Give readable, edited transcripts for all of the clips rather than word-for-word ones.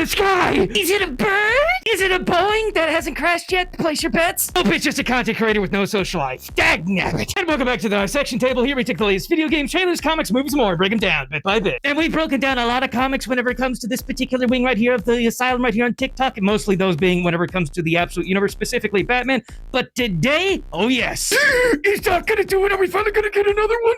the sky? Is it a bird? Is it a Boeing that hasn't crashed yet? Place your bets? Nope, it's just a content creator with no social life. Dagnabbit. And welcome back to the dissection table. Here we take the latest video games, trailers, comics, movies, and more, and break them down bit by bit. And we've broken down a lot of comics whenever it comes to this particular wing right here of the Asylum right here on TikTok, and mostly those being whenever it comes to the Absolute Universe, specifically Batman. But today, oh yes, he's not gonna do it. Are we finally gonna get another one?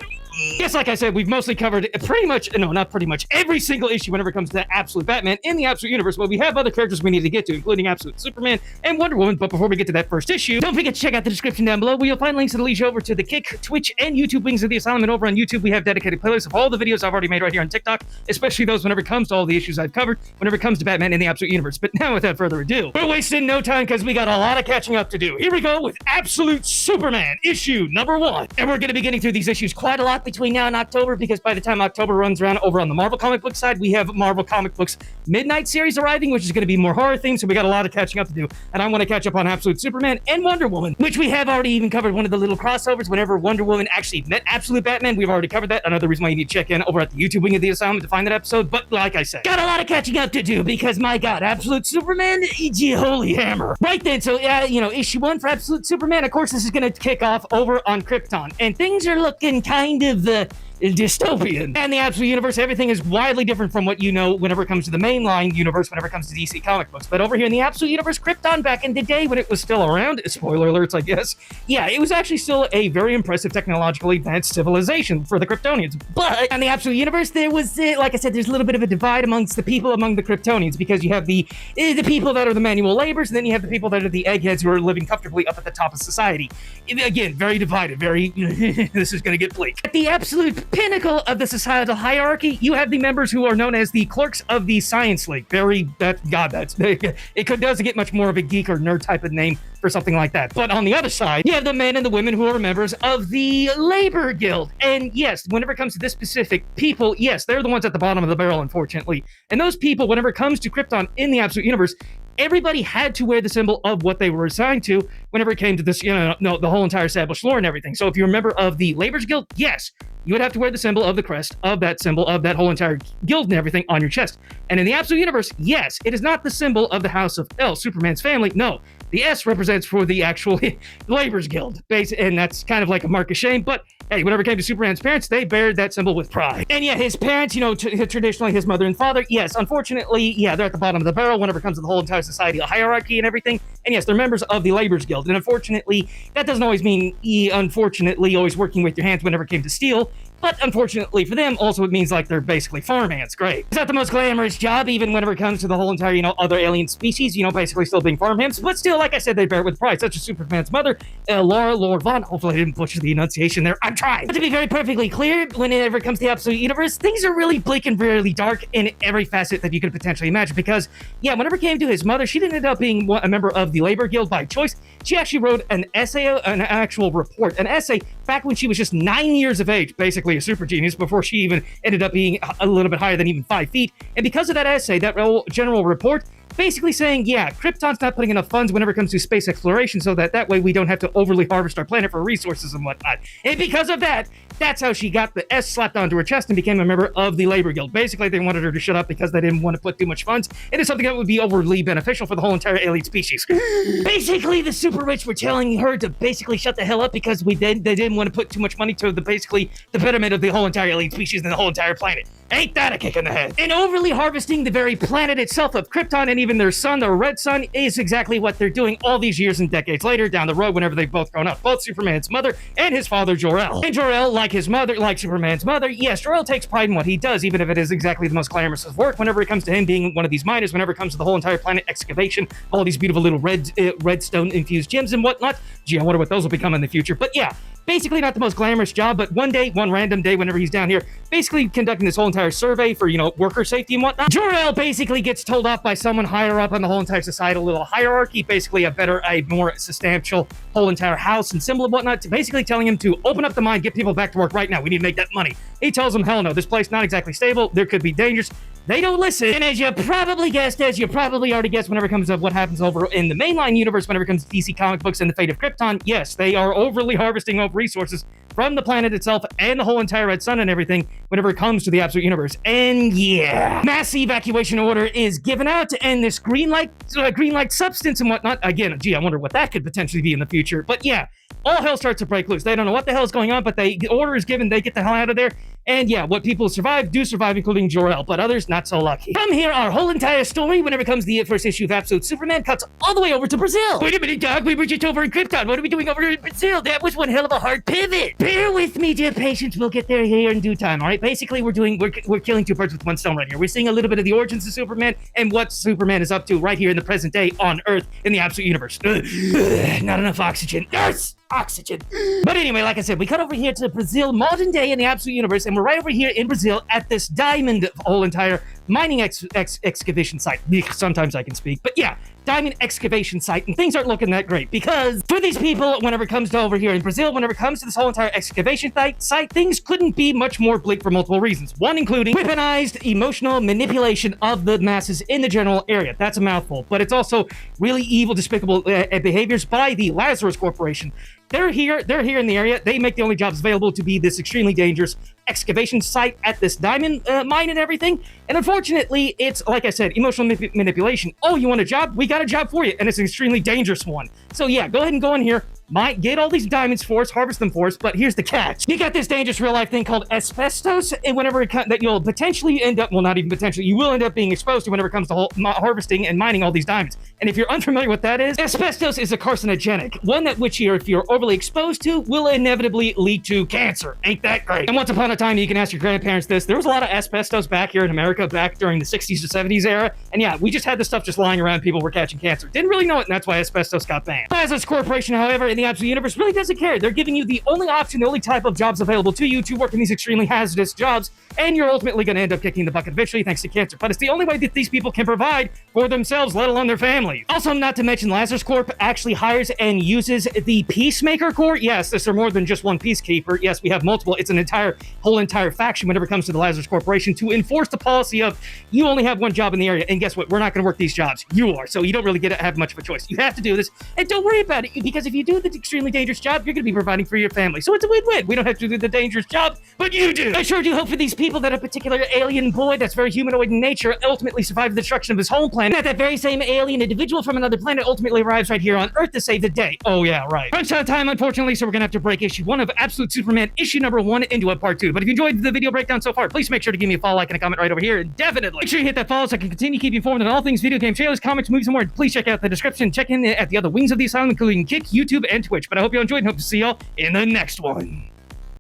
Yes, like I said, we've mostly covered pretty much, no, not pretty much, every single issue whenever it comes to Absolute Batman in the Absolute Universe, but we have other characters we need to get to, including Absolute Superman and Wonder Woman. But before we get to that first issue, don't forget to check out the description down below, where you'll find links that lead you over to the Kick, Twitch, and YouTube wings of the Asylum. And over on YouTube, we have dedicated playlists of all the videos I've already made right here on TikTok, especially those whenever it comes to all the issues I've covered, whenever it comes to Batman in the Absolute Universe. But now, without further ado, we're wasting no time because we got a lot of catching up to do. Here we go with Absolute Superman, issue number 1. And we're going to be getting through these issues quite a lot between now and October, because by the time October runs around over on the Marvel comic book side, we have Marvel comic books Midnight series arriving, which is going to be more horror themed, so we got a lot of catching up to do. And I want to catch up on Absolute Superman and Wonder Woman, which we have already even covered one of the little crossovers whenever Wonder Woman actually met Absolute Batman. We've already covered that. Another reason why you need to check in over at the YouTube wing of the Asylum to find that episode. But like I said, got a lot of catching up to do because, my God, Absolute Superman, holy hammer. Right then, so issue 1 for Absolute Superman, of course, this is going to kick off over on Krypton, and things are looking kind of dystopian. And the Absolute Universe, everything is widely different from what you know whenever it comes to the mainline universe, whenever it comes to DC comic books. But over here in the Absolute Universe, Krypton, back in the day when it was still around, spoiler alerts, I guess, yeah, it was actually still a very impressive technologically advanced civilization for the Kryptonians. But in the Absolute Universe, there was, like I said, there's a little bit of a divide amongst the people among the Kryptonians, because you have the people that are the manual laborers, and then you have the people that are the eggheads who are living comfortably up at the top of society. Again, very divided, very, this is going to get bleak. At the absolute pinnacle of the societal hierarchy, you have the members who are known as the clerks of the Science League. It doesn't get much more of a geek or nerd type of name for something like that. But on the other side, you have the men and the women who are members of the Labor Guild. And yes, whenever it comes to this specific people, yes, they're the ones at the bottom of the barrel, unfortunately. And those people, whenever it comes to Krypton in the Absolute Universe, everybody had to wear the symbol of what they were assigned to whenever it came to this, the whole entire established lore and everything. So if you're a member of the Labor's Guild, yes, you would have to wear the symbol of the crest of that symbol of that whole entire guild and everything on your chest. And in the Absolute Universe, yes, it is not the symbol of the House of L, Superman's family. No, the S represents for the actual Labor's Guild, and that's kind of like a mark of shame. But hey, whenever it came to Superman's parents, they bared that symbol with pride. And yeah, his parents, traditionally his mother and father, yes, unfortunately, yeah, they're at the bottom of the barrel whenever it comes to the whole entire society hierarchy and everything. And yes, they're members of the Labor's Guild. And unfortunately, that doesn't always mean, always working with your hands whenever it came to steel. But unfortunately for them, also it means like they're basically farmhands. Great. It's not the most glamorous job, even whenever it comes to the whole entire, other alien species, basically still being farmhands. But still, like I said, they bear it with pride, such as Superman's mother, Laura Vaughn. Hopefully I didn't butcher the enunciation there. I'm trying. But to be very perfectly clear, whenever it comes to the Absolute Universe, things are really bleak and really dark in every facet that you could potentially imagine. Because, yeah, whenever it came to his mother, she didn't end up being a member of the Labor Guild by choice. She actually wrote an essay, an actual report, an essay back when she was just 9 years of age, basically a super genius, before she even ended up being a little bit higher than even 5 feet. And because of that essay, that general report, basically saying, yeah, Krypton's not putting enough funds whenever it comes to space exploration, so that way we don't have to overly harvest our planet for resources and whatnot. And because of that, that's how she got the S slapped onto her chest and became a member of the Labor Guild. Basically, they wanted her to shut up because they didn't want to put too much funds into something that would be overly beneficial for the whole entire alien species. Basically, the super rich were telling her to basically shut the hell up because they didn't want to put too much money to the betterment of the whole entire alien species and the whole entire planet. Ain't that a kick in the head? And overly harvesting the very planet itself of Krypton, and even their son, their red son, is exactly what they're doing all these years and decades later down the road whenever they've both grown up. Both Superman's mother and his father, Jor-El. And Jor-El, like his mother, like Superman's mother, yes, Jor-El takes pride in what he does, even if it is exactly the most glamorous of work whenever it comes to him being one of these miners, whenever it comes to the whole entire planet excavation, all these beautiful little redstone-infused gems and whatnot. Gee, I wonder what those will become in the future. But yeah, basically not the most glamorous job, but one random day whenever he's down here, basically conducting this whole entire survey for, worker safety and whatnot, Jor-El basically gets told off by someone higher up on the whole entire societal little hierarchy, basically a more substantial whole entire house and symbol and whatnot, to basically telling him to open up the mine, get people back to work right now. We need to make that money. He tells him, hell no, this place not exactly stable. There could be dangers. They don't listen. And as you probably guessed, as you probably already guessed, whenever it comes to what happens over in the mainline universe, whenever it comes to DC comic books and the fate of Krypton, yes, they are overly harvesting of resources from the planet itself and the whole entire Red Sun and everything whenever it comes to the Absolute Universe. And yeah, mass evacuation order is given out, and this green light substance and whatnot. Again, gee, I wonder what that could potentially be in the future. But yeah, all hell starts to break loose. They don't know what the hell is going on, but the order is given. They get the hell out of there. And yeah, what people survive do survive, including Jor-El, but others not so lucky. From here, our whole entire story, whenever it comes to the first issue of Absolute Superman, cuts all the way over to Brazil. Wait a minute, Doc, we were just over in Krypton. What are we doing over in Brazil? That was one hell of a hard pivot. Bear with me, dear patients. We'll get there here in due time, all right? Basically, we're killing two birds with one stone right here. We're seeing a little bit of the origins of Superman and what Superman is up to right here in the present day on Earth in the Absolute Universe. Not enough oxygen. Yes! Oxygen. But anyway, like I said, we cut over here to Brazil, modern day in the Absolute Universe, and we're right over here in Brazil at this diamond whole entire mining excavation site. Sometimes I can speak, but yeah, diamond excavation site, and things aren't looking that great because for these people, whenever it comes to over here in Brazil, whenever it comes to this whole entire excavation site, things couldn't be much more bleak for multiple reasons. One including weaponized emotional manipulation of the masses in the general area. That's a mouthful, but it's also really evil, despicable behaviors by the Lazarus Corporation. They're here in the area. They make the only jobs available to be this extremely dangerous excavation site at this diamond mine and everything. And unfortunately, it's, like I said, emotional manipulation. Oh, you want a job? We got a job for you, and it's an extremely dangerous one. So yeah, go ahead and go in here. Might get all these diamonds for us, harvest them for us, but here's the catch. You got this dangerous real-life thing called asbestos, and whenever that you'll potentially end up, well, not even potentially, you will end up being exposed to whenever it comes to harvesting and mining all these diamonds. And if you're unfamiliar with that is, asbestos is a carcinogenic, one that which if you're overly exposed to, will inevitably lead to cancer. Ain't that great? And once upon a time, you can ask your grandparents this, there was a lot of asbestos back here in America back during the 60s to 70s era, and yeah, we just had this stuff just lying around, people were catching cancer. Didn't really know it, and that's why asbestos got banned. Lazarus Corporation, however, in the Absolute Universe really doesn't care. They're giving you the only option, the only type of jobs available to you to work in these extremely hazardous jobs, and you're ultimately going to end up kicking the bucket eventually thanks to cancer. But it's the only way that these people can provide for themselves, let alone their families. Also, not to mention, Lazarus Corp actually hires and uses the Peacemaker Corps. Yes, there's more than just one Peacekeeper. Yes, we have multiple. It's an whole entire faction whenever it comes to the Lazarus Corporation to enforce the policy of you only have one job in the area, and guess what? We're not going to work these jobs. You are, so you don't really have much of a choice. You have to do this, and don't worry about it, because if you do the extremely dangerous job, you're going to be providing for your family. So it's a win-win. We don't have to do the dangerous job, but you do. I sure do hope for these people that a particular alien boy that's very humanoid in nature ultimately survived the destruction of his home planet, and that very same alien individual from another planet ultimately arrives right here on Earth to save the day. Oh yeah, right. Crunch time, unfortunately, so we're going to have to break issue 1 of Absolute Superman issue number 1 into a part 2. But if you enjoyed the video breakdown so far, please make sure to give me a follow, like, and a comment right over here. And definitely make sure you hit that follow so I can continue keeping you informed on all things video game trailers, comics, movies, and more. Please check out the description. Check in at the other wings of the Asylum, including Kick, YouTube, and Twitch. But I hope you enjoyed and hope to see y'all in the next one.